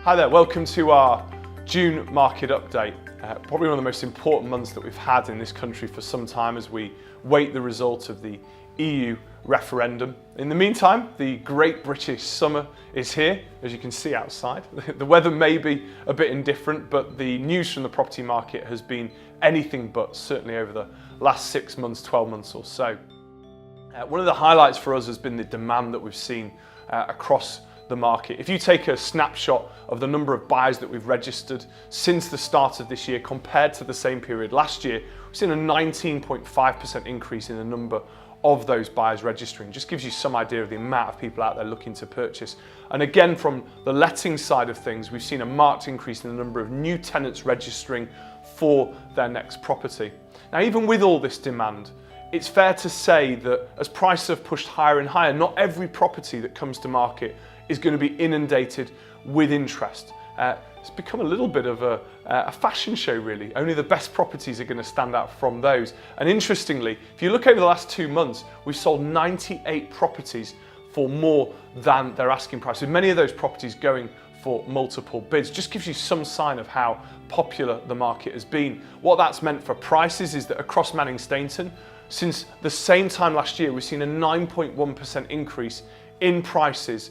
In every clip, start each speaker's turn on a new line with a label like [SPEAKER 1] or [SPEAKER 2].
[SPEAKER 1] Hi there, welcome to our June market update. Probably one of the most important months that we've had in this country for some time as we wait the result of the EU referendum. In the meantime, the Great British Summer is here, as you can see outside. The weather may be a bit indifferent, but the news from the property market has been anything but, certainly over the last 6 months, 12 months or so. One of the highlights for us has been the demand that we've seen across the market. If you take a snapshot of the number of buyers that we've registered since the start of this year compared to the same period last year, we've seen a 19.5% increase in the number of those buyers registering. Just gives you some idea of the amount of people out there looking to purchase. And again, from the letting side of things, we've seen a marked increase in the number of new tenants registering for their next property. Now, even with all this demand, it's fair to say that as prices have pushed higher and higher, not every property that comes to market is going to be inundated with interest. It's become a little bit of a fashion show, really. Only the best properties are going to stand out from those. And interestingly, if you look over the last 2 months, we've sold 98 properties for more than their asking price, with many of those properties going for multiple bids. Just gives you some sign of how popular the market has been. What that's meant for prices is that across Manning Stainton, since the same time last year, we've seen a 9.1% increase in prices.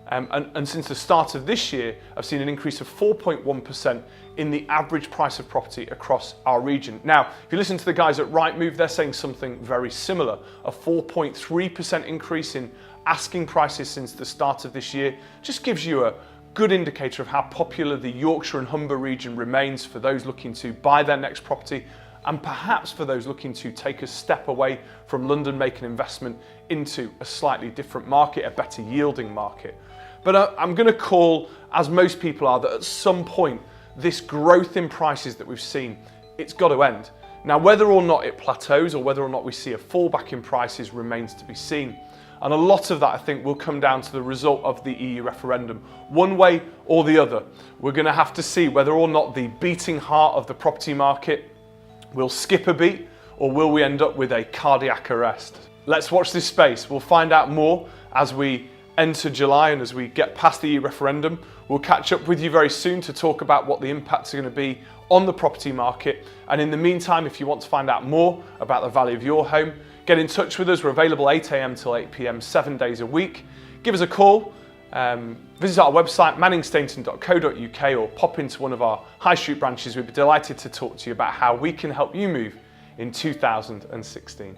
[SPEAKER 1] And since the start of this year, I've seen an increase of 4.1% in the average price of property across our region. Now, if you listen to the guys at Rightmove, they're saying something very similar. A 4.3% increase in asking prices since the start of this year just gives you a good indicator of how popular the Yorkshire and Humber region remains for those looking to buy their next property, and perhaps for those looking to take a step away from London, make an investment into a slightly different market, a better yielding market. But I'm going to call, as most people are, that at some point this growth in prices that we've seen, it's got to end. Now, whether or not it plateaus or whether or not we see a fallback in prices remains to be seen. And a lot of that, I think, will come down to the result of the EU referendum. One way or the other, we're going to have to see whether or not the beating heart of the property market will skip a beat, or will we end up with a cardiac arrest? Let's watch this space. We'll find out more as we enter July and as we get past the EU referendum. We'll catch up with you very soon to talk about what the impacts are going to be on the property market. And in the meantime, if you want to find out more about the value of your home, get in touch with us. We're available 8 AM till 8 PM, 7 days a week. Give us a call. Visit our website, manningstainton.co.uk, or pop into one of our high street branches. We'd be delighted to talk to you about how we can help you move in 2016.